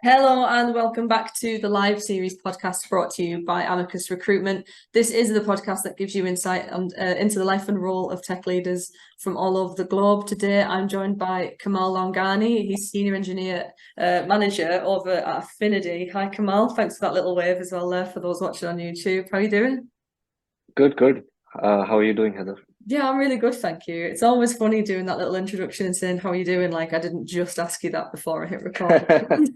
Hello and welcome back to the live series podcast brought to you by Amicus Recruitment. This is the podcast that gives you insight into the life and role of tech leaders from all over the globe. Today, I'm joined by Kamal Laungani. He's Senior Engineer Manager over at Affinidy. Hi, Kamal. Thanks for that little wave as well there for those watching on YouTube. How are you doing? Good, good. How are you doing, Heather? Yeah, I'm really good, thank you. It's always funny doing that little introduction and saying, how are you doing? Like, I didn't just ask you that before I hit record.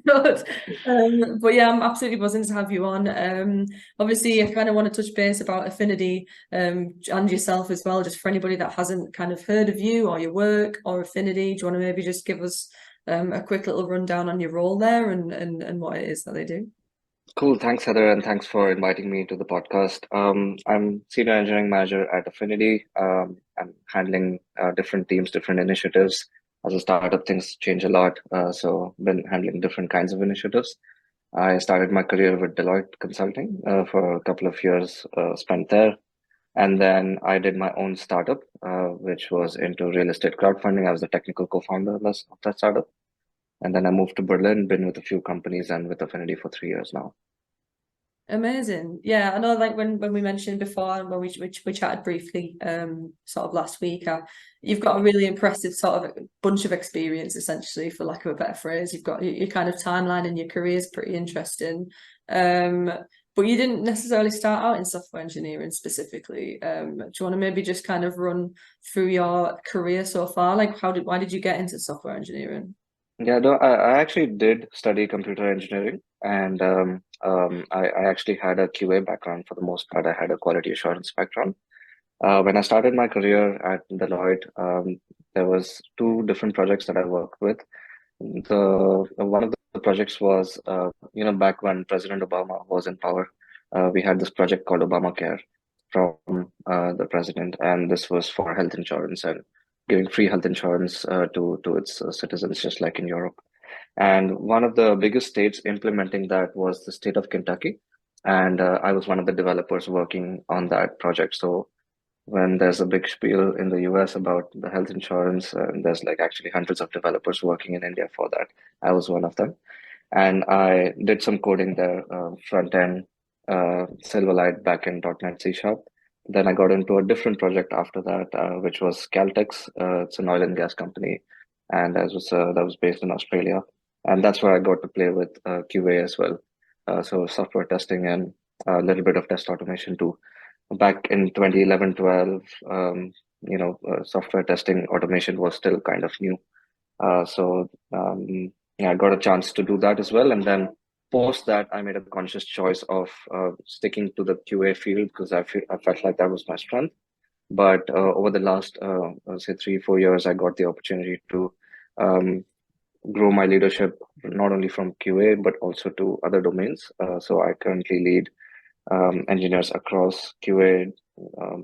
But yeah, I'm absolutely buzzing to have you on. Obviously, I kind of want to touch base about Affinidy and yourself as well, just for anybody that hasn't kind of heard of you or your work or Affinidy. Do you want to maybe just give us a quick little rundown on your role there and what it is that they do? Cool. Thanks, Heather, and thanks for inviting me to the podcast. I'm Senior Engineering Manager at Affinity. I'm handling different teams, different initiatives. As a startup, things change a lot, so been handling different kinds of initiatives. I started my career with Deloitte Consulting for a couple of years, spent there, and then I did my own startup, which was into real estate crowdfunding. I was the technical co-founder of that startup. And then I moved to Berlin, been with a few companies and with Affinity for 3 years now. Amazing. Yeah, I know like when we mentioned before and when we chatted briefly sort of last week, you've got a really impressive sort of bunch of experience essentially, for lack of a better phrase. You've got your kind of timeline and your career is pretty interesting. But you didn't necessarily start out in software engineering specifically. Do you want to maybe just kind of run through your career so far? Like why did you get into software engineering? Yeah, no, I actually did study computer engineering, and I actually had a QA background for the most part. I had a quality assurance background. When I started my career at Deloitte, there was two different projects that I worked with. One of the projects was, back when President Obama was in power, we had this project called Obamacare from the president, and this was for health insurance and giving free health insurance to its citizens, just like in Europe. And one of the biggest states implementing that was the state of Kentucky, and I was one of the developers working on that project. So when there's a big spiel in the US about the health insurance, and there's like actually hundreds of developers working in India for that. I was one of them. And I did some coding there, front end, Silverlight, backend, .NET C Sharp. Then I got into a different project after that, which was Caltex. It's an oil and gas company, and that was based in Australia. And that's where I got to play with QA as well. So software testing and a little bit of test automation too. Back in 2011, 12, software testing automation was still kind of new. Yeah, I got a chance to do that as well. And then post that, I made a conscious choice of sticking to the QA field because I felt like that was my strength. But over the last, say, 3, 4 years, I got the opportunity to um, grow my leadership not only from QA but also to other domains. So I currently lead engineers across QA,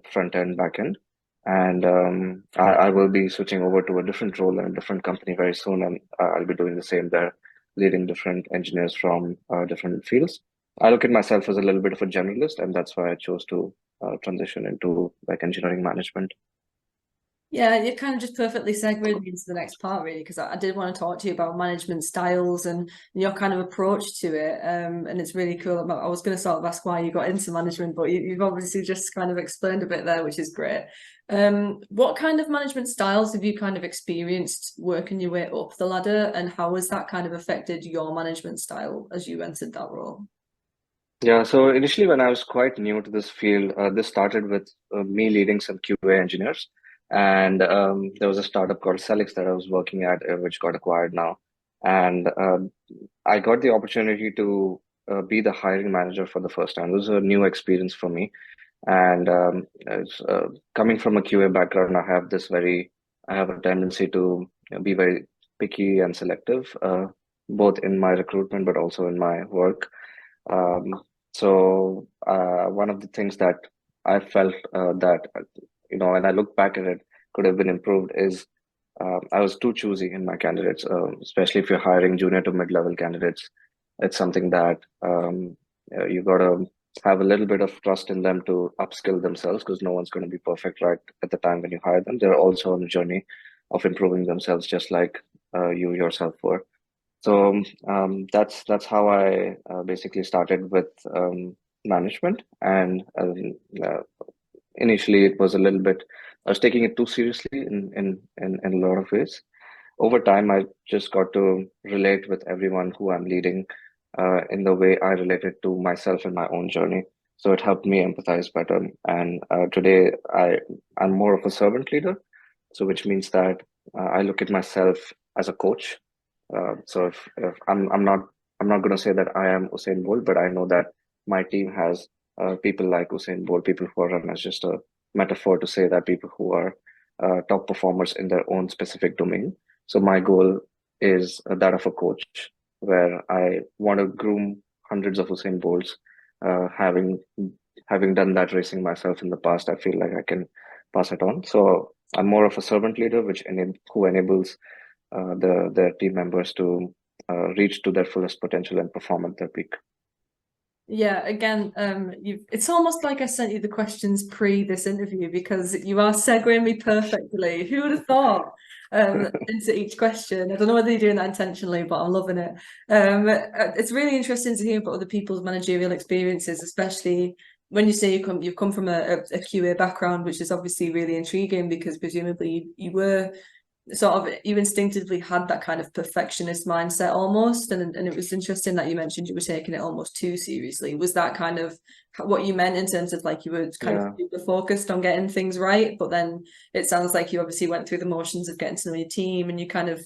front end, back end. And I will be switching over to a different role in a different company very soon, and I'll be doing the same there, leading different engineers from different fields. I look at myself as a little bit of a generalist, and that's why I chose to transition into like engineering management. Yeah, you kind of just perfectly segued me into the next part, really, because I did want to talk to you about management styles and your kind of approach to it. And it's really cool. I was going to sort of ask why you got into management, but you've obviously just kind of explained a bit there, which is great. What kind of management styles have you kind of experienced working your way up the ladder, and how has that kind of affected your management style as you entered that role? Yeah, so initially when I was quite new to this field, this started with me leading some QA engineers. And there was a startup called Celix that I was working at, which got acquired now. And I got the opportunity to be the hiring manager for the first time. It was a new experience for me. And coming from a QA background, I have a tendency to be very picky and selective, both in my recruitment, but also in my work. Um, One of the things that I felt when I look back at it, could have been improved is I was too choosy in my candidates, especially if you're hiring junior to mid-level candidates. It's something that you gotta have a little bit of trust in them to upskill themselves because no one's going to be perfect right at the time when you hire them. They're also on a journey of improving themselves, just like you yourself were. So that's how I basically started with management, and uh, initially it was a little bit, I was taking it too seriously in a lot of ways. Over time, I just got to relate with everyone who I'm leading in the way I related to myself and my own journey. So it helped me empathize better. And today, I'm more of a servant leader. So which means that I look at myself as a coach. So if I'm not going to say that I am Usain Bolt, but I know that my team has people like Usain Bolt, people who are run as just a metaphor to say that people who are top performers in their own specific domain. So my goal is that of a coach, where I want to groom hundreds of Usain Bolts. Having done that racing myself in the past, I feel like I can pass it on. So I'm more of a servant leader, who enables their team members to reach to their fullest potential and perform at their peak. Yeah, again, it's almost like I sent you the questions pre this interview, because you are segueing me perfectly. Who would have thought into each question? I don't know whether you're doing that intentionally, but I'm loving it. It's really interesting to hear about other people's managerial experiences, especially when you say you've come from a QA background, which is obviously really intriguing, because presumably you instinctively had that kind of perfectionist mindset almost, and it was interesting that you mentioned you were taking it almost too seriously. Was that kind of what you meant in terms of like you were kind of super focused on getting things right, but then it sounds like you obviously went through the motions of getting to know your team, and you kind of,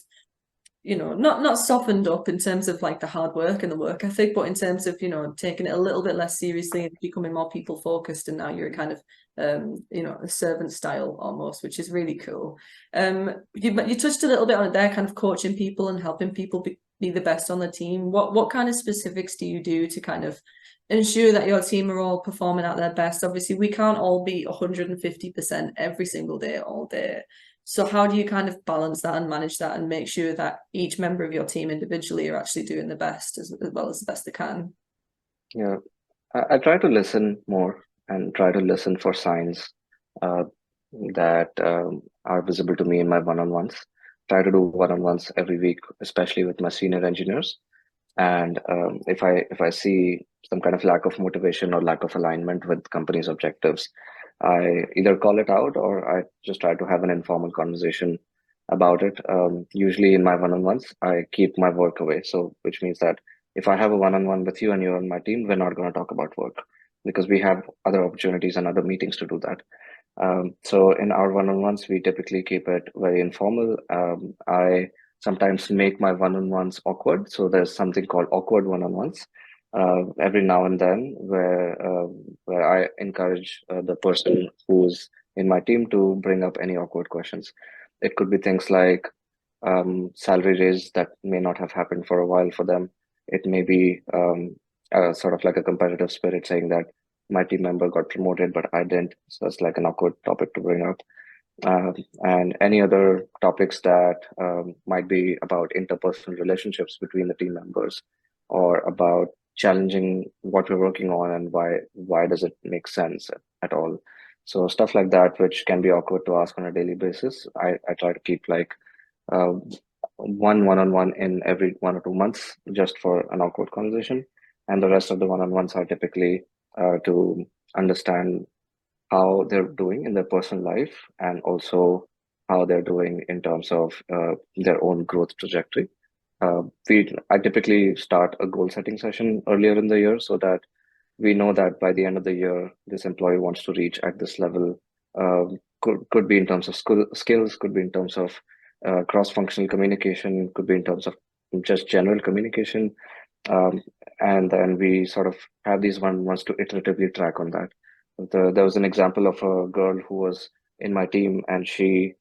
not softened up in terms of like the hard work and the work ethic, but in terms of, taking it a little bit less seriously and becoming more people focused. And now you're kind of, a servant style almost, which is really cool. You touched a little bit on it there, kind of coaching people and helping people be the best on the team. What kind of specifics do you do to kind of ensure that your team are all performing at their best? Obviously, we can't all be 150% every single day, all day. So how do you kind of balance that and manage that and make sure that each member of your team individually are actually doing the best as well as the best they can? Yeah, I try to listen more and try to listen for signs uh, that are visible to me in my one-on-ones. Try to do one-on-ones every week, especially with my senior engineers. And if I see some kind of lack of motivation or lack of alignment with company's objectives, I either call it out or I just try to have an informal conversation about it. Usually in my one-on-ones, I keep my work away. So which means that if I have a one-on-one with you and you're on my team, we're not going to talk about work because we have other opportunities and other meetings to do that. So in our one-on-ones, we typically keep it very informal. I sometimes make my one-on-ones awkward. So there's something called awkward one-on-ones every now and then, where I encourage the person who's in my team to bring up any awkward questions. It could be things like salary raise that may not have happened for a while for them. It may be sort of like a competitive spirit saying that my team member got promoted, but I didn't. So it's like an awkward topic to bring up. And any other topics that might be about interpersonal relationships between the team members or about challenging what we're working on and why does it make sense at all. So stuff like that, which can be awkward to ask on a daily basis. I try to keep like uh, one-on-one in every 1 or 2 months just for an awkward conversation. And the rest of the one-on-ones are typically to understand how they're doing in their personal life and also how they're doing in terms of their own growth trajectory. I typically start a goal setting session earlier in the year so that we know that by the end of the year, this employee wants to reach at this level. Could be in terms of skills, could be in terms of cross-functional communication, could be in terms of just general communication. Um, and then we sort of have these one-on-ones to iteratively track on that. There was an example of a girl who was in my team, and she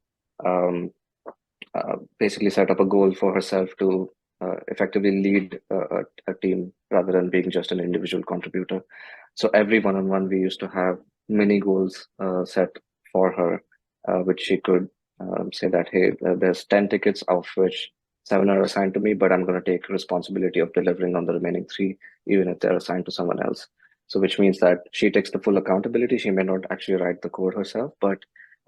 basically set up a goal for herself to effectively lead a team rather than being just an individual contributor. So every one-on-one, we used to have mini goals set for her, which she could say that, hey, there's 10 tickets, of which 7 are assigned to me, but I'm going to take responsibility of delivering on the remaining 3, even if they're assigned to someone else. So which means that she takes the full accountability. She may not actually write the code herself, but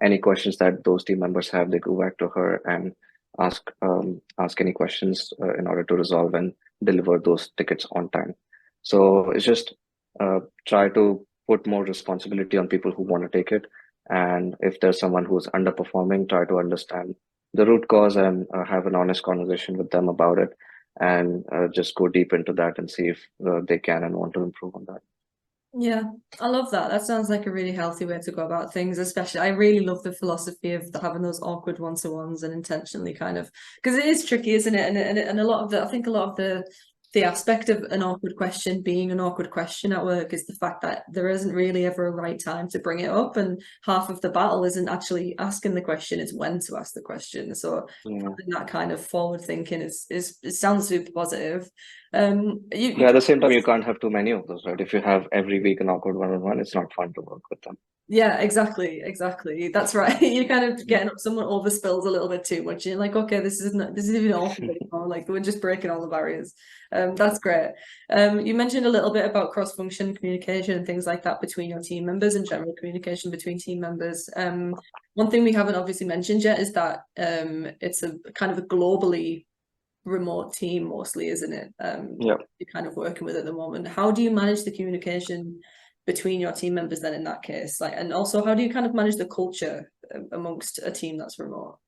any questions that those team members have, they go back to her, and ask any questions in order to resolve and deliver those tickets on time. So it's just try to put more responsibility on people who want to take it. And if there's someone who's underperforming, try to understand the root cause and have an honest conversation with them about it, and just go deep into that and see if they can and want to improve on that. Yeah, I love that. That sounds like a really healthy way to go about things, especially I really love the philosophy of having those awkward one-to-ones and intentionally kind of, because it is tricky, isn't it? And a lot of I think a lot of the aspect of an awkward question being an awkward question at work is the fact that there isn't really ever a right time to bring it up, and half of the battle isn't actually asking the question, it's when to ask the question. So having that kind of forward thinking is it sounds super positive. Yeah, at the same time, you can't have too many of those, right? If you have every week an awkward one-on-one, it's not fun to work with them. Yeah, exactly. That's right. You're kind of getting up, someone overspills a little bit too much. You're like, okay, this isn't even awkward anymore. Like we're just breaking all the barriers. That's great. You mentioned a little bit about cross-function communication and things like that between your team members and general communication between team members. One thing we haven't obviously mentioned yet is that it's a kind of a globally remote team mostly, isn't it? Yeah. You're kind of working with at the moment. How do you manage the communication between your team members then in that case? Like, and also how do you kind of manage the culture amongst a team that's remote?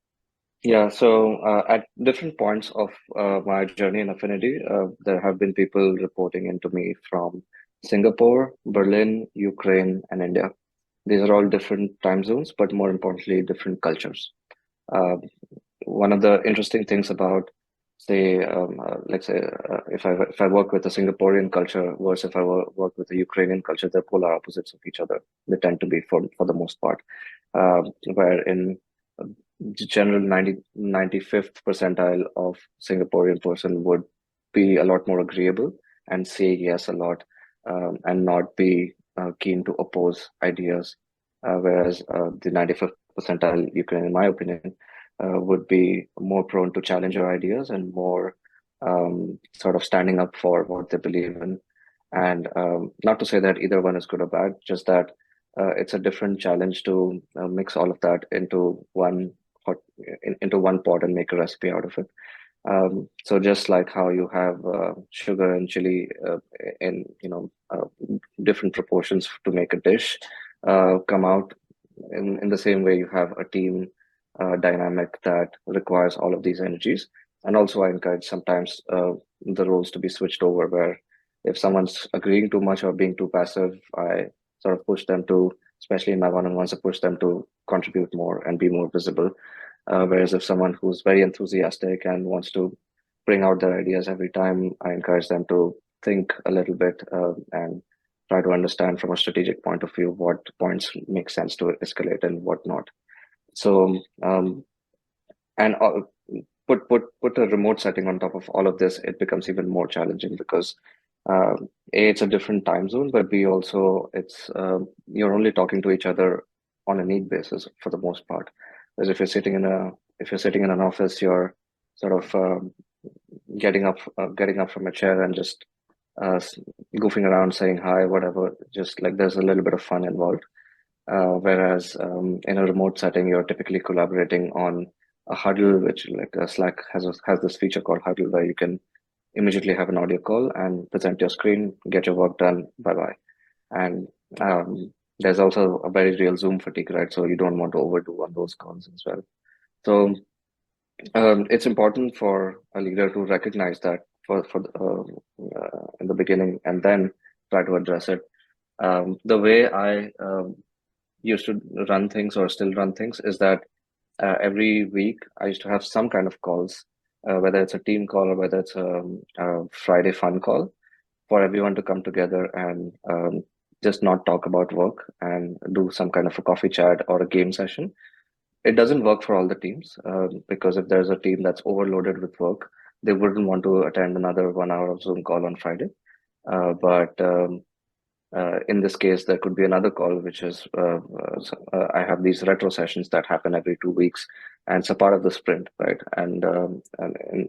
Yeah, so at different points of my journey in Affinity, there have been people reporting into me from Singapore, Berlin, Ukraine, and India. These are all different time zones, but more importantly, different cultures. One of the interesting things about, say, let's say, if I work with a Singaporean culture versus if I work with a Ukrainian culture, they're polar opposites of each other. They tend to be for the most part, where in the general 95th percentile of Singaporean person would be a lot more agreeable and say yes a lot, and not be keen to oppose ideas, whereas the 95th percentile Ukraine, in my opinion, would be more prone to challenge your ideas and more sort of standing up for what they believe in. And not to say that either one is good or bad, just that it's a different challenge to mix all of that into into one pot and make a recipe out of it. So just like how you have sugar and chili in different proportions to make a dish come out, in the same way you have a team dynamic that requires all of these energies. And also I encourage sometimes the roles to be switched over, where if someone's agreeing too much or being too passive, I sort of push them to, especially in my one-on-ones, I push them to contribute more and be more visible. Whereas if someone who's very enthusiastic and wants to bring out their ideas every time, I encourage them to think a little bit and try to understand from a strategic point of view what points make sense to escalate and what not. So and put a remote setting on top of all of this, it becomes even more challenging because A, it's a different time zone, but B, also it's you're only talking to each other on a need basis for the most part. Whereas if you're sitting in an office, you're sort of getting up from a chair and just goofing around, saying hi, whatever. Just like there's a little bit of fun involved. Whereas in a remote setting, you're typically collaborating on a huddle, which like Slack has this feature called huddle, where you can immediately have an audio call and present your screen, get your work done, bye bye. And there's also a very real Zoom fatigue, right? So you don't want to overdo on those calls as well. So it's important for a leader to recognize that in the beginning, and then try to address it. The way I used to run things or still run things is that every week I used to have some kind of calls, whether it's a team call or whether it's a Friday fun call, for everyone to come together and just not talk about work and do some kind of a coffee chat or a game session. It doesn't work for all the teams because if there's a team that's overloaded with work, they wouldn't want to attend another 1 hour of Zoom call on Friday. But in this case, there could be another call, which is I have these retro sessions that happen every 2 weeks, and it's a part of the sprint, right? And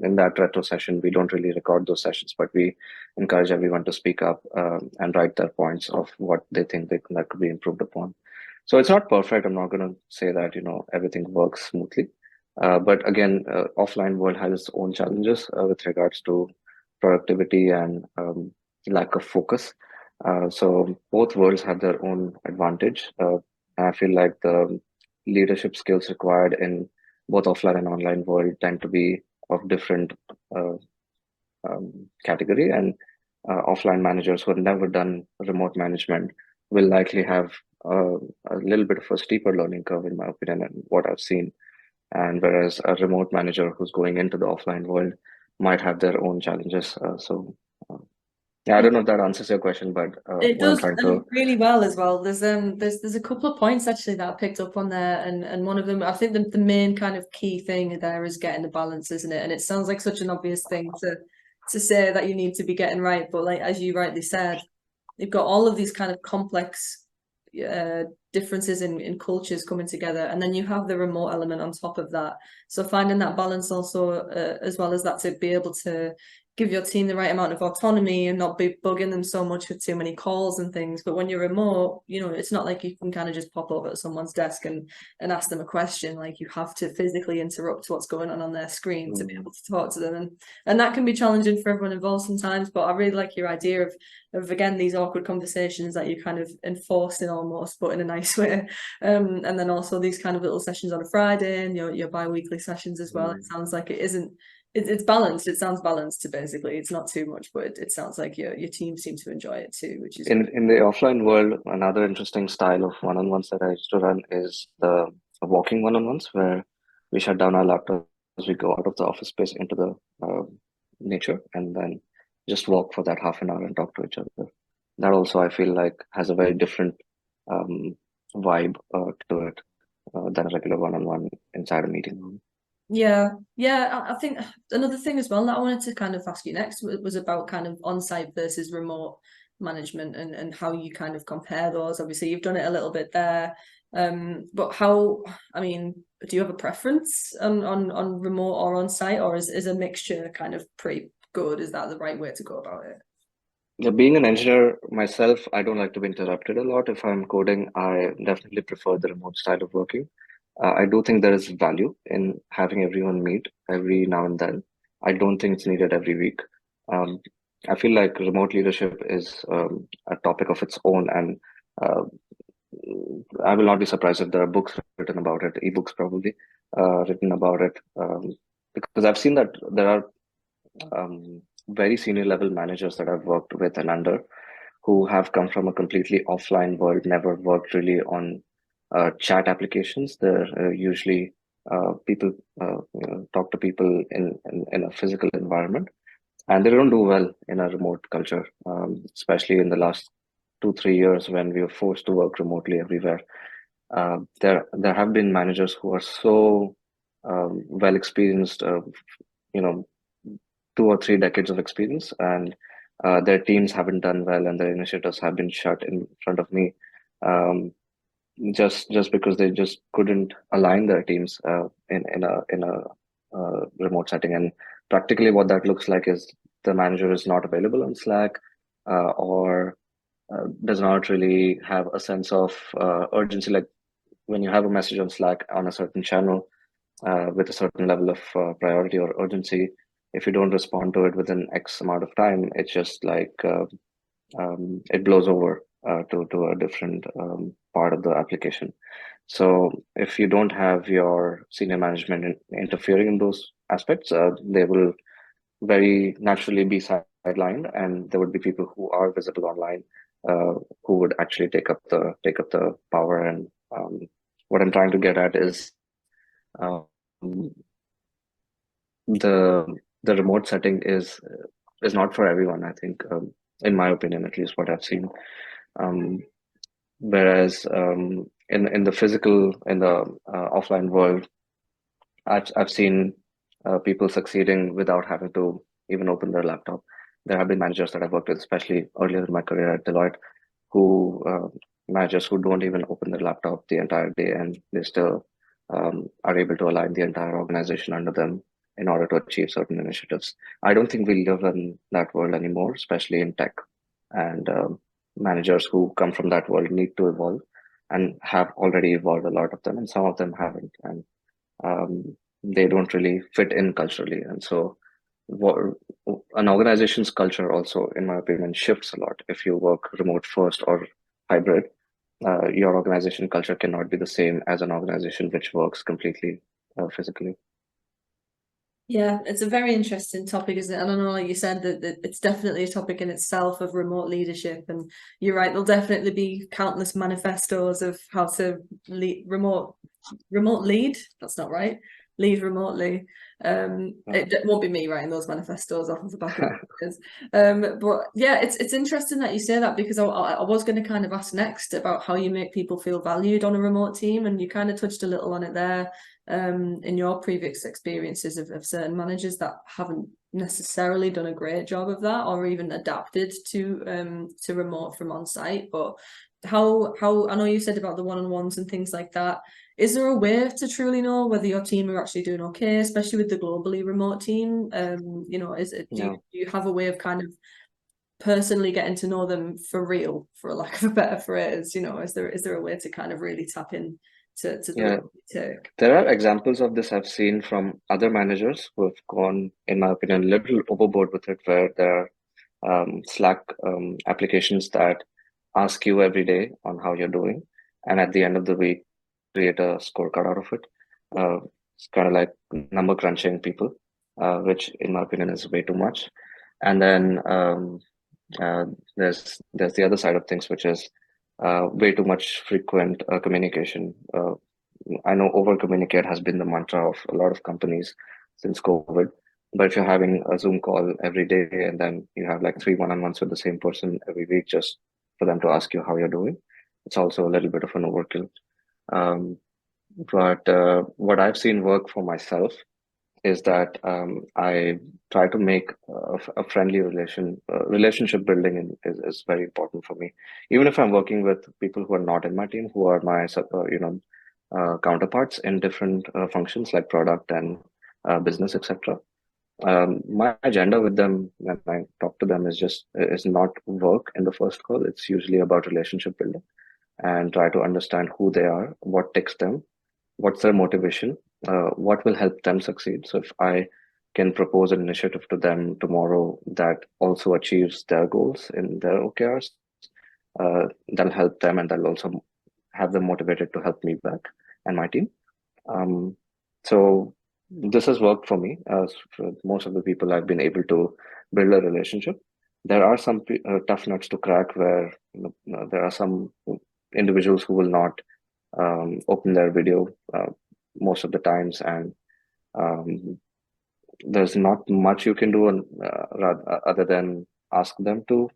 in that retro session, we don't really record those sessions, but we encourage everyone to speak up and write their points of what they think that could be improved upon. So it's not perfect. I'm not going to say that everything works smoothly, But again, offline world has its own challenges with regards to productivity and lack of focus. So both worlds have their own advantage. I feel like the leadership skills required in both offline and online world tend to be of different uh, category, and offline managers who have never done remote management will likely have a little bit of a steeper learning curve, in my opinion, and what I've seen. And whereas a remote manager who's going into the offline world might have their own challenges. Uh, yeah, I don't know if that answers your question, but It what I'm does trying to. really well as well. There's a couple of points actually that I picked up on there, and one of them, I think the main kind of key thing there is getting the balance, isn't it? And it sounds like such an obvious thing to say that you need to be getting right, but like as you rightly said, you've got all of these kind of complex uh, differences in cultures coming together, and then you have the remote element on top of that. So finding that balance also, as well as that, to be able to give your team the right amount of autonomy and not be bugging them so much with too many calls and things. But when you're remote, it's not like you can kind of just pop over at someone's desk and ask them a question. Like you have to physically interrupt what's going on their screen to be able to talk to them, and that can be challenging for everyone involved sometimes. But I really like your idea of again these awkward conversations that you kind of enforcing almost, but in a nice way. And then also these kind of little sessions on a Friday and your bi-weekly sessions as well. It sounds like it isn't it's balanced. It sounds balanced to basically. It's not too much, but it sounds like your team seems to enjoy it too, which is good. In the offline world, another interesting style of one-on-ones that I used to run is the walking one-on-ones, where we shut down our laptops, we go out of the office space into the nature, and then just walk for that half an hour and talk to each other. That also, I feel like, has a very different um, vibe to it than a regular one-on-one inside a meeting room. Yeah. I think another thing as well that I wanted to kind of ask you next was about kind of on-site versus remote management and how you kind of compare those. Obviously, you've done it a little bit there. But I mean, do you have a preference on remote or on-site, or is a mixture kind of pretty good? Is that the right way to go about it? Yeah, being an engineer myself, I don't like to be interrupted a lot. If I'm coding, I definitely prefer the remote style of working. I do think there is value in having everyone meet every now and then. I don't think it's needed every week. Um, I feel like remote leadership is a topic of its own, and uh, I will not be surprised if there are books written about it, ebooks probably written about it, because I've seen that there are very senior level managers that I've worked with and under who have come from a completely offline world, never worked really on chat applications. They're usually people talk to people in a physical environment, and they don't do well in a remote culture, especially in the last 2 3 years when we were forced to work remotely everywhere. There have been managers who are so well experienced, you know, 2 or 3 decades of experience, and their teams haven't done well, and their initiatives have been shut in front of me, um, just because they just couldn't align their teams in a remote setting. And practically, what that looks like is the manager is not available on Slack, or does not really have a sense of urgency. Like when you have a message on Slack on a certain channel with a certain level of priority or urgency, if you don't respond to it within X amount of time, it's just like it blows over to a different part of the application. So if you don't have your senior management interfering in those aspects, they will very naturally be sidelined, and there would be people who are visible online who would actually take up the power. And what I'm trying to get at is um, the the remote setting is not for everyone. I think, in my opinion, at least what I've seen. Um, Whereas in the physical, in the offline world, I've seen people succeeding without having to even open their laptop. There have been managers that I've worked with, especially earlier in my career at Deloitte, who managers who don't even open their laptop the entire day, and they still are able to align the entire organization under them in order to achieve certain initiatives. I don't think we live in that world anymore, especially in tech. And managers who come from that world need to evolve, and have already evolved, a lot of them, and some of them haven't. And they don't really fit in culturally. And so what, an organization's culture also, in my opinion, shifts a lot if you work remote first or hybrid. Your organization culture cannot be the same as an organization which works completely physically. Yeah, it's a very interesting topic, isn't it? I don't know, like you said, that it's definitely a topic in itself of remote leadership. And you're right, there'll definitely be countless manifestos of how to remote lead. That's not right. Lead remotely. It won't be me writing those manifestos off of the back of it. But yeah, it's interesting that you say that, because I was going to kind of ask next about how you make people feel valued on a remote team, and you kind of touched a little on it there. In your previous experiences of certain managers that haven't necessarily done a great job of that, or even adapted to remote from on site. But how I know you said about the one-on-ones and things like that. Is there a way to truly know whether your team are actually doing okay, especially with the globally remote team? You know, do you have a way of kind of personally getting to know them for real, for lack of a better phrase? You know, is there a way to kind of really tap in to the take? There are examples of this I've seen from other managers who have gone, in my opinion, a little overboard with it, where there are Slack applications that ask you every day on how you're doing, and at the end of the week, create a scorecard out of it. It's kind of like number crunching people, which, in my opinion, is way too much. And then uh, there's the other side of things, which is way too much frequent communication. I know over communicate has been the mantra of a lot of companies since COVID. But if you're having a Zoom call every day and then you have like 3 one-on-ones with the same person every week just for them to ask you how you're doing, it's also a little bit of an overkill. Um, but what I've seen work for myself is that I try to make a friendly relationship building is very important for me. Even if I'm working with people who are not in my team, who are my counterparts in different functions like product and business, etc. My agenda with them when I talk to them is not work in the first call. It's usually about relationship building and try to understand who they are, what takes them, what's their motivation, what will help them succeed. So if I can propose an initiative to them tomorrow that also achieves their goals in their OKRs, that'll help them and that'll also have them motivated to help me back and my team. So this has worked for me. For most of the people I've been able to build a relationship. There are some tough nuts to crack where there are some individuals who will not open their video most of the times, and um, there's not much you can do other than ask them to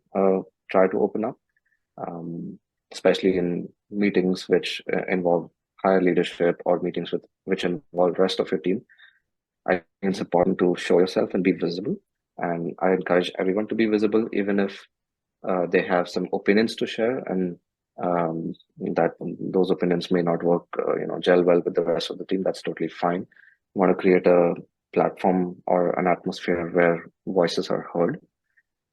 try to open up, especially in meetings which involve higher leadership or meetings which involve the rest of your team. I think it's important to show yourself and be visible. And I encourage everyone to be visible, even if they have some opinions to share, and that those opinions may not work, gel well with the rest of the team. That's totally fine. You want to create a platform or an atmosphere where voices are heard.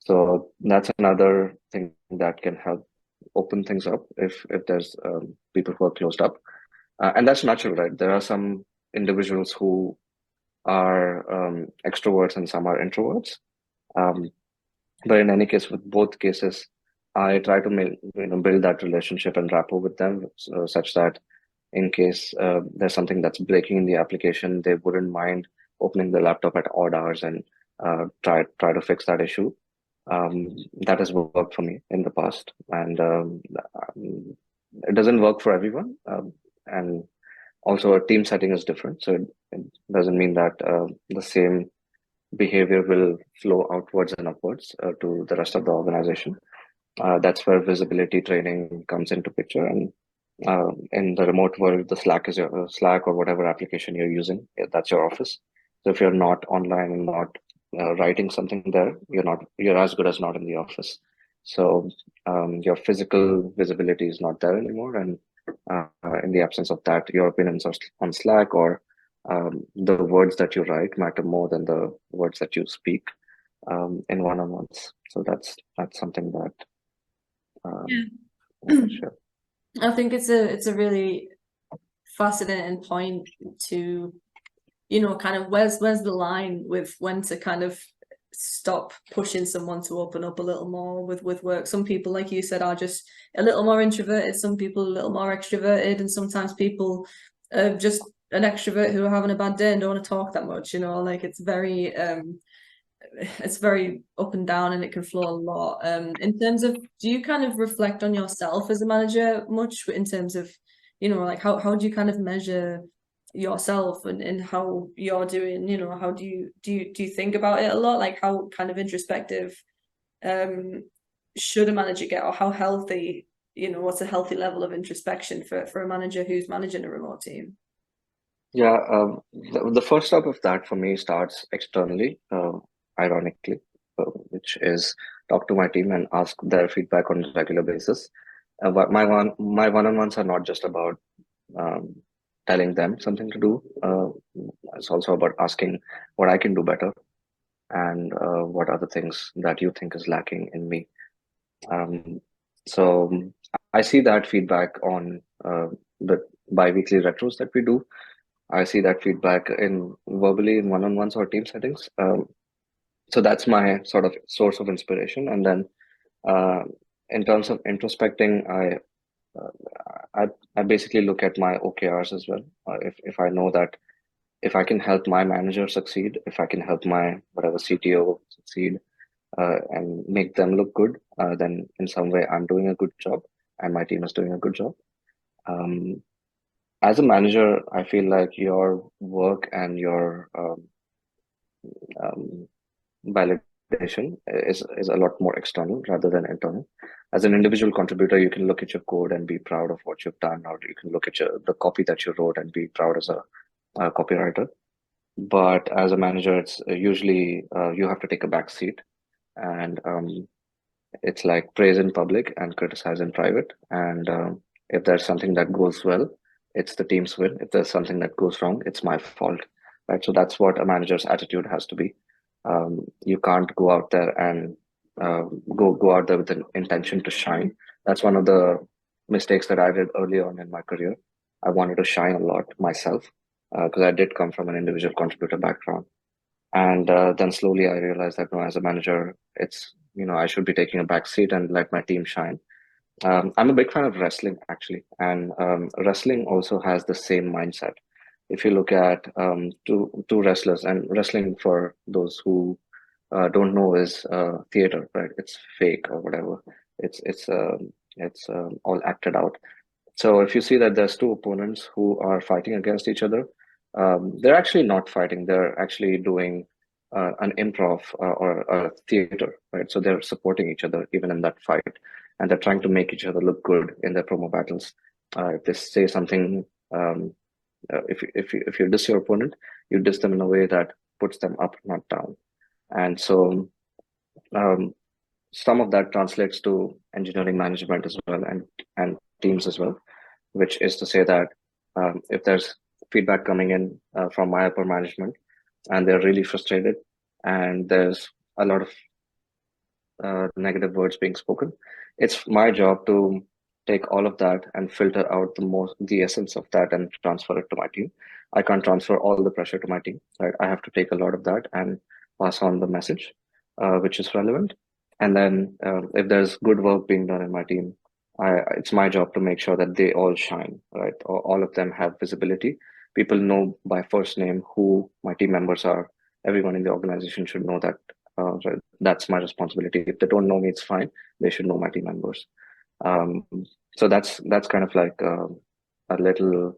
So that's another thing that can help open things up if there's people who are closed up, and that's natural, right? There are some individuals who are extroverts and some are introverts. Um, but in any case, with both cases, I try to build that relationship and rapport with them such that in case there's something that's breaking in the application, they wouldn't mind opening the laptop at odd hours and try to fix that issue. That has worked for me in the past, and it doesn't work for everyone. And also, a team setting is different, so it doesn't mean that the same behavior will flow outwards and upwards to the rest of the organization. That's where visibility training comes into picture. And in the remote world, the Slack is your Slack or whatever application you're using. That's your office. So if you're not online and not writing something there, you're as good as not in the office. So your physical visibility is not there anymore. And in the absence of that, your opinions on Slack or the words that you write matter more than the words that you speak in one-on-ones. So that's something that Yeah. I think it's a really fascinating point to you know, kind of where's the line with when to kind of stop pushing someone to open up a little more with work. Some people, like you said, are just a little more introverted, some people a little more extroverted, and sometimes people are just an extrovert who are having a bad day and don't want to talk that much, you know, like it's very up and down, and it can flow a lot. In terms of, do you kind of reflect on yourself as a manager much in terms of, you know, like how do you kind of measure yourself and how you're doing, you know, how do you think about it a lot? Like how kind of introspective should a manager get, or how healthy, you know, what's a healthy level of introspection for a manager who's managing a remote team? Yeah, the first step of that for me starts externally, ironically, which is talk to my team and ask their feedback on a regular basis. But my one-on-ones are not just about um, telling them something to do. It's also about asking what I can do better, and what are the things that you think is lacking in me. Um, so I see that feedback on the bi-weekly retros that we do. I see that feedback in verbally in one-on-ones or team settings. So that's my sort of source of inspiration. And then uh, in terms of introspecting, uh, I basically look at my OKRs as well. If I know that if I can help my manager succeed, if I can help my whatever CTO succeed, and make them look good, then in some way I'm doing a good job and my team is doing a good job. Um, as a manager, I feel like your work and your um, validation is a lot more external rather than internal. As an individual contributor, you can look at your code and be proud of what you've done, or you can look at the copy that you wrote and be proud as a copywriter. But as a manager, it's usually you have to take a back seat, and it's like praise in public and criticize in private. And if there's something that goes well, it's the team's win. If there's something that goes wrong, it's my fault, right? So that's what a manager's attitude has to be. You can't go out there and go out there with an intention to shine. That's one of the mistakes that I did early on in my career. I wanted to shine a lot myself because I did come from an individual contributor background. And then slowly I realized that, no, as a manager, it's, I should be taking a back seat and let my team shine. I'm a big fan of wrestling, actually, and wrestling also has the same mindset. If you look at two wrestlers, and wrestling, for those who don't know, is theater, right? It's fake or whatever. It's all acted out. So if you see that there's two opponents who are fighting against each other, they're actually not fighting. They're actually doing an improv or a theater, right? So they're supporting each other even in that fight, and they're trying to make each other look good in their promo battles. If they say something, if you diss your opponent, you diss them in a way that puts them up, not down. And so um, some of that translates to engineering management as well, and teams as well, which is to say that if there's feedback coming in from my upper management and they're really frustrated and there's a lot of negative words being spoken, it's my job to take all of that and filter out the essence of that and transfer it to my team. I can't transfer all the pressure to my team, right? I have to take a lot of that and pass on the message which is relevant. And then if there's good work being done in my team, it's my job to make sure that they all shine, right? All of them have visibility. People know by first name who my team members are. Everyone in the organization should know that. So that's my responsibility. If they don't know me, it's fine. They should know my team members. Um, so that's kind of like a little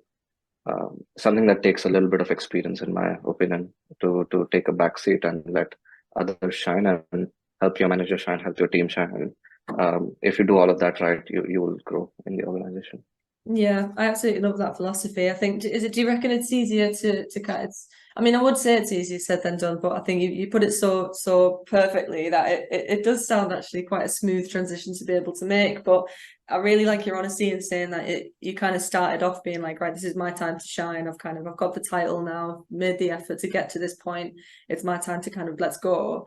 something that takes a little bit of experience, in my opinion, to take a back seat and let others shine and help your manager shine, help your team shine. And if you do all of that right, you will grow in the organization. Yeah, I absolutely love that philosophy. I think, do you reckon it's easier to kind of, I mean, I would say it's easier said than done, but I think you put it so perfectly that it does sound actually quite a smooth transition to be able to make. But I really like your honesty in saying that you kind of started off being like, right, this is my time to shine. I've got the title now, made the effort to get to this point. It's my time to kind of let's go.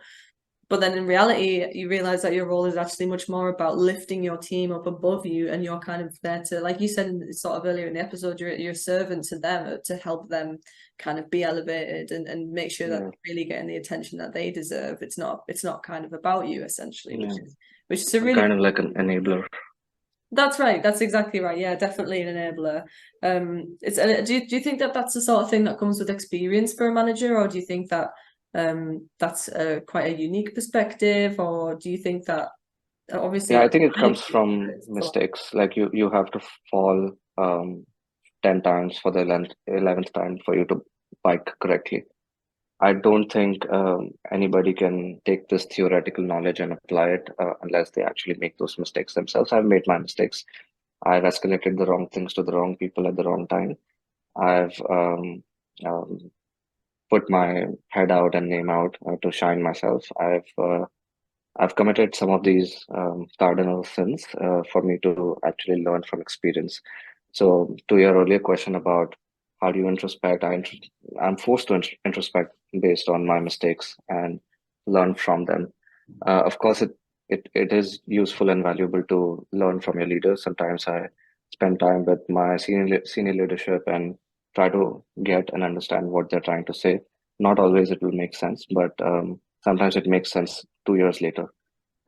But then in reality, you realize that your role is actually much more about lifting your team up above you, and you're kind of there to, like you said sort of earlier in the episode, you're a servant to them to help them kind of be elevated and make sure that Yeah, they're really getting the attention that they deserve. It's not kind of about you essentially, yeah. which is a I'm really kind of like an enabler. that's right. That's exactly right. Yeah, definitely an enabler. Do you think that that's the sort of thing that comes with experience for a manager, or do you think that that's quite a unique perspective, or do you think that Yeah, obviously I think it any comes from so mistakes. Like you have to fall 10 times for the 11th time for you to bike correctly. I don't think anybody can take this theoretical knowledge and apply it unless they actually make those mistakes themselves. I've made my mistakes. I've escalated the wrong things to the wrong people at the wrong time. I've um, put my head out and name out to shine myself. I've committed some of these cardinal sins for me to actually learn from experience. So, to your earlier question about how do you introspect, I'm forced to introspect based on my mistakes and learn from them. Of course, it is useful and valuable to learn from your leaders. Sometimes I spend time with my senior leadership and try to get and understand what they're trying to say. Not always it will make sense, but sometimes it makes sense 2 years later,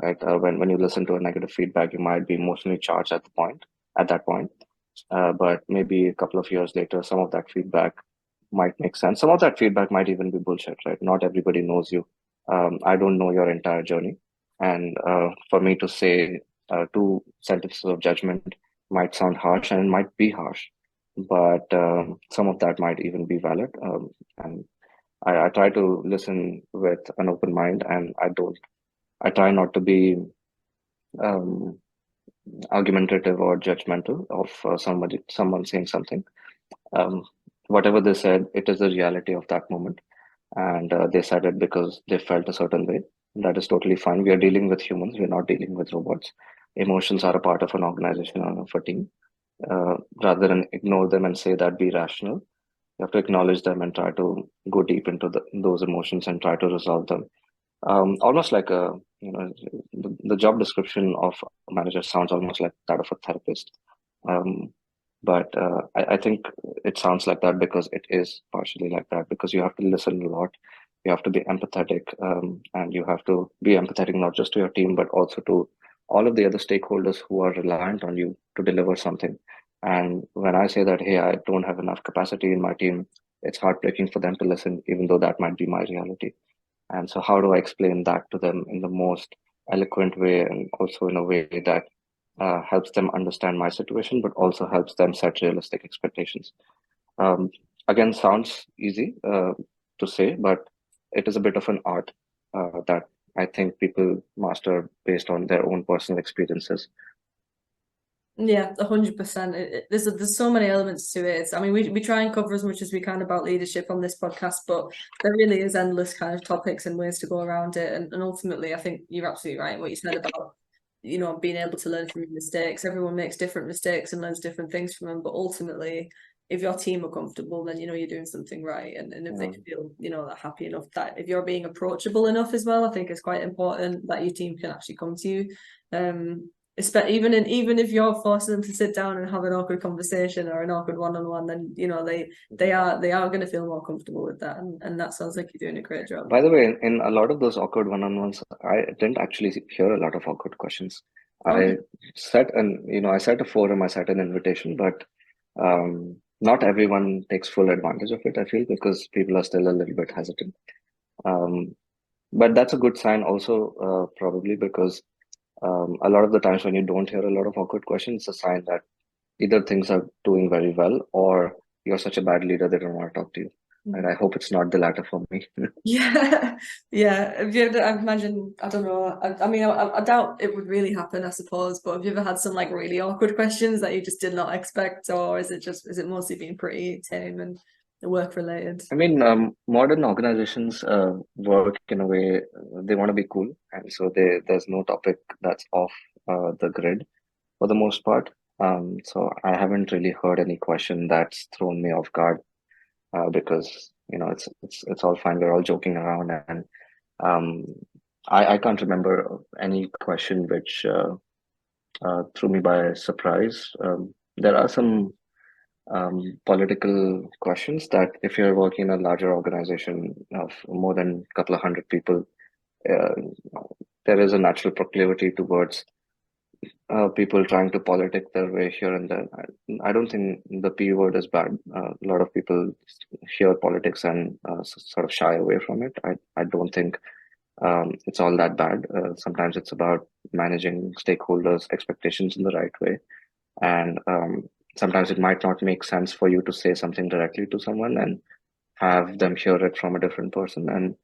right? When you listen to a negative feedback, you might be emotionally charged at that point, but maybe a couple of years later, some of that feedback might make sense. Some of that feedback might even be bullshit, right? Not everybody knows you. I don't know your entire journey, and for me to say two sentences of judgment might sound harsh, and it might be harsh, but some of that might even be valid. And I try to listen with an open mind, and I try not to be um, argumentative or judgmental of someone saying something. Um, Whatever they said, it is the reality of that moment, and they said it because they felt a certain way. That is totally fine. We are dealing with humans. We're not dealing with robots. Emotions are a part of an organization or of a team. Rather than ignore them and say that, be rational. You have to acknowledge them and try to go deep into those emotions and try to resolve them. Almost like the job description of a manager sounds almost like that of a therapist. Um, but I think it sounds like that because it is partially like that, because you have to listen a lot, you have to be empathetic, and you have to be empathetic not just to your team but also to all of the other stakeholders who are reliant on you to deliver something. And when I say that, hey, I don't have enough capacity in my team, it's heartbreaking for them to listen, even though that might be my reality. And so, how do I explain that to them in the most eloquent way and also in a way that helps them understand my situation, but also helps them set realistic expectations? Um, Again, sounds easy to say, but it is a bit of an art that I think people master based on their own personal experiences. Yeah, 100%. There's so many elements to it. I mean, we try and cover as much as we can about leadership on this podcast, but there really is endless kind of topics and ways to go around it. And ultimately, I think you're absolutely right in what you said about, being able to learn from your mistakes. Everyone makes different mistakes and learns different things from them, but ultimately, if your team are comfortable, then you're doing something right. And if they Yeah. feel, happy enough, that if you're being approachable enough as well, I think it's quite important that your team can actually come to you. Even if you're forcing them to sit down and have an awkward conversation or an awkward one-on-one, then they are going to feel more comfortable with that, and that sounds like you're doing a great job. By the way, in a lot of those awkward one-on-ones, I didn't actually hear a lot of awkward questions. I Okay. I set a forum, I set an invitation, but not everyone takes full advantage of it, I feel, because people are still a little bit hesitant. Um, but that's a good sign also, probably because a lot of the times when you don't hear a lot of awkward questions, it's a sign that either things are doing very well or you're such a bad leader they don't want to talk to you. And I hope it's not the latter for me. Yeah, yeah. I imagine, I don't know. I mean, I doubt it would really happen, I suppose. But have you ever had some like really awkward questions that you just did not expect, or is it mostly been pretty tame and work related? I mean, modern organizations work in a way they want to be cool, and so there's no topic that's off the grid for the most part. So I haven't really heard any question that's thrown me off guard because it's all fine. We're all joking around, and um, I can't remember any question which threw me by surprise. There are some political questions that if you're working in a larger organization of more than a couple of hundred people, uh, there is a natural proclivity towards people trying to politic their way here and there. I don't think the P word is bad. A lot of people hear politics and sort of shy away from it. I don't think it's all that bad. Sometimes it's about managing stakeholders' expectations in the right way. And sometimes it might not make sense for you to say something directly to someone and have them hear it from a different person. And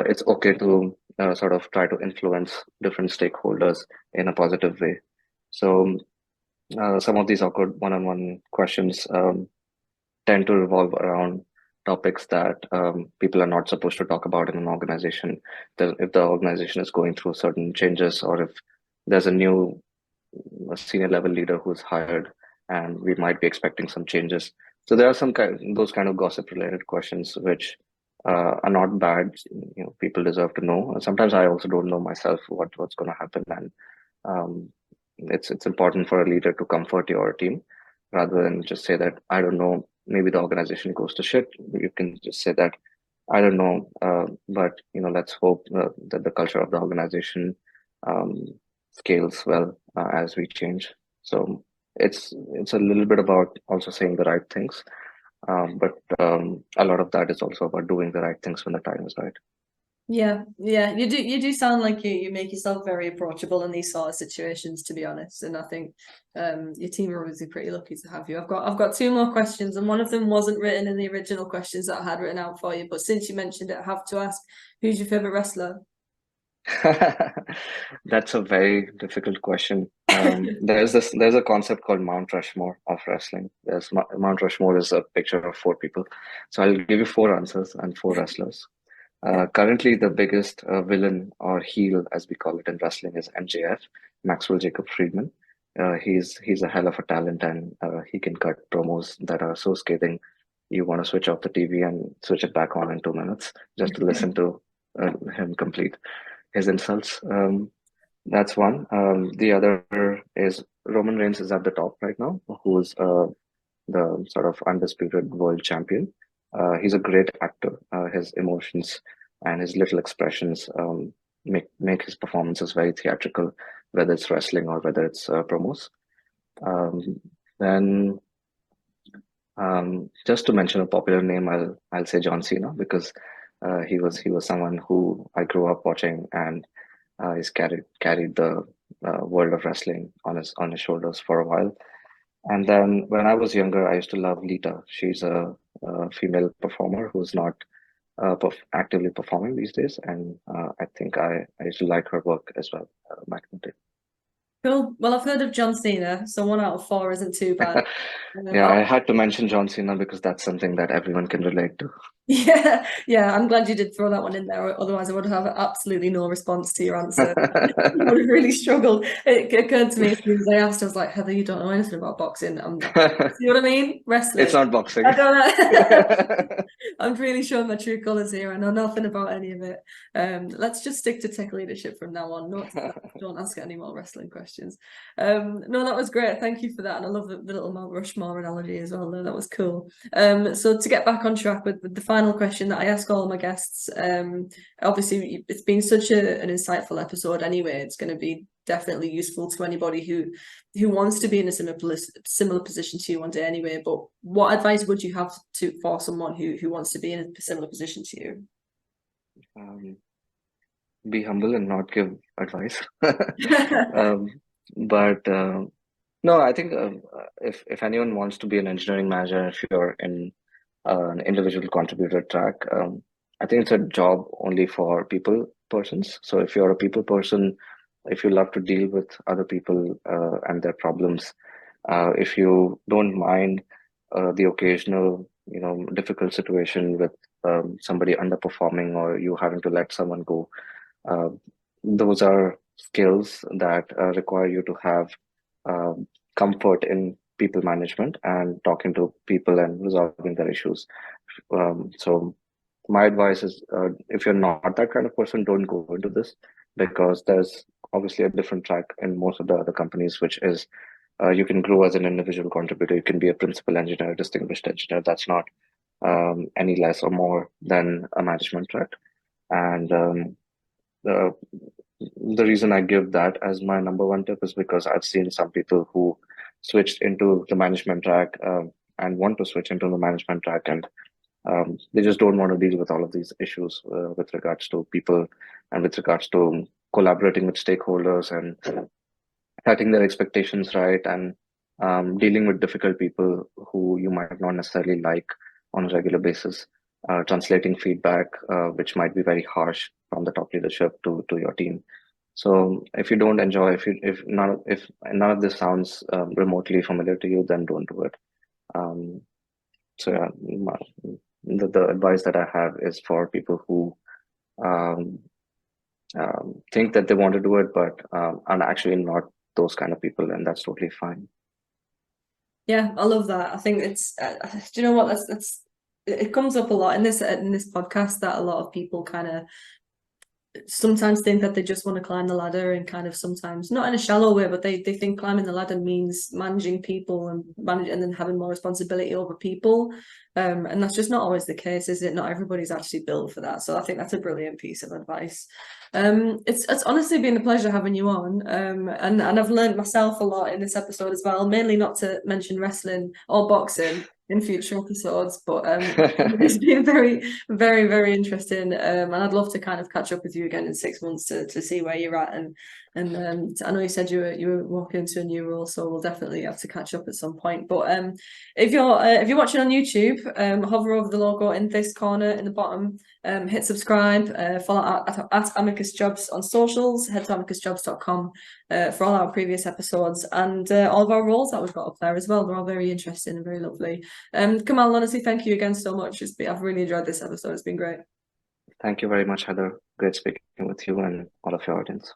it's okay to sort of try to influence different stakeholders in a positive way. So some of these awkward one-on-one questions tend to revolve around topics that people are not supposed to talk about in an organization. If the organization is going through certain changes, or if there's a senior level leader who's hired, and we might be expecting some changes. So there are those kind of gossip related questions which are not bad. People deserve to know. Sometimes I also don't know myself what's going to happen, and um, it's important for a leader to comfort your team rather than just say that I don't know. Maybe the organization goes to shit. You can just say that I don't know, but let's hope that the culture of the organization um, scales well as we change. So it's a little bit about also saying the right things, but a lot of that is also about doing the right things when the time is right. Yeah, you do sound like you make yourself very approachable in these sort of situations, to be honest. And I think your team are obviously pretty lucky to have you. I've got two more questions, and one of them wasn't written in the original questions that I had written out for you. But since you mentioned it, I have to ask, who's your favorite wrestler? That's a very difficult question. There's a concept called Mount Rushmore of wrestling. Mount Rushmore is a picture of four people. So I'll give you four answers and four wrestlers. Currently, the biggest villain or heel, as we call it in wrestling, is MJF, Maxwell Jacob Friedman. He's a hell of a talent, and he can cut promos that are so scathing. You want to switch off the TV and switch it back on in 2 minutes just to listen to him complete his insults. That's one. The other is Roman Reigns is at the top right now, who's the sort of undisputed world champion. He's a great actor. His emotions and his little expressions make his performances very theatrical, whether it's wrestling or whether it's promos. Um, then, just to mention a popular name, I'll say John Cena because he was someone who I grew up watching, and he's carried the world of wrestling on his shoulders for a while. And then when I was younger, I used to love Lita. She's a female performer who's not actively performing these days, and I think I used to like her work as well back in the day. Cool. Well, I've heard of John Cena, so 1 out of 4 isn't too bad. Yeah, I had to mention John Cena because that's something that everyone can relate to. Yeah, I'm glad you did throw that one in there. Otherwise, I would have absolutely no response to your answer. I would have really struggled. It occurred to me as soon as I asked, I was like, Heather, you don't know anything about boxing. See what I mean? It's Wrestling. not boxing. I don't know. I'm really showing my true colours here. I know nothing about any of it. Let's just stick to tech leadership from now on. Don't ask any more wrestling questions. No, that was great. Thank you for that. And I love the little Mount Rushmore analogy as well. That was cool. So to get back on track with the final question that I ask all my guests, obviously it's been such an insightful episode anyway. It's going to be definitely useful to anybody who wants to be in a similar position to you one day anyway. But what advice would you have for someone who wants to be in a similar position to you? Be humble and not give advice. um, but no, I think if anyone wants to be an engineering manager, if you're in an individual contributor track, I think it's a job only for people persons. So if you're a people person, if you love to deal with other people and their problems, if you don't mind the occasional, difficult situation with somebody underperforming or you having to let someone go, uh, those are skills that require you to have comfort in people management and talking to people and resolving their issues. So my advice is, if you're not that kind of person, don't go into this, because there's obviously a different track in most of the other companies, which is you can grow as an individual contributor. You can be a principal engineer, distinguished engineer. That's not any less or more than a management track. And the the reason I give that as my number one tip is because I've seen some people who switched into the management track, and want to switch into the management track, and they just don't want to deal with all of these issues with regards to people, and with regards to collaborating with stakeholders, and setting their expectations right, and dealing with difficult people who you might not necessarily like on a regular basis, translating feedback which might be very harsh from the top leadership to your team. So if you don't enjoy, if none of this sounds remotely familiar to you, then don't do it. Um, so yeah, the advice that I have is for people who um, think that they want to do it, but are actually not those kind of people, and that's totally fine. Yeah, I love that. I think it's do you know what, that's it comes up a lot in this podcast, that a lot of people kind of sometimes think that they just want to climb the ladder, and kind of sometimes not in a shallow way, but they think climbing the ladder means managing people and then having more responsibility over people. And that's just not always the case, is it? Not everybody's actually built for that. So I think that's a brilliant piece of advice. It's honestly been a pleasure having you on. And I've learned myself a lot in this episode as well, mainly not to mention wrestling or boxing in future episodes, but it's been very, very, very interesting. And I'd love to kind of catch up with you again in 6 months to see where you're at. And I know you said you were walking into a new role, so we'll definitely have to catch up at some point. But if you're watching on YouTube, hover over the logo in this corner in the bottom, hit subscribe, follow at Amicus Jobs on socials, head to amicusjobs.com for all our previous episodes, and all of our roles that we've got up there as well. They're all very interesting and very lovely. Kamal, honestly, thank you again so much. I've really enjoyed this episode. It's been great. Thank you very much, Heather. Great speaking with you and all of your audience.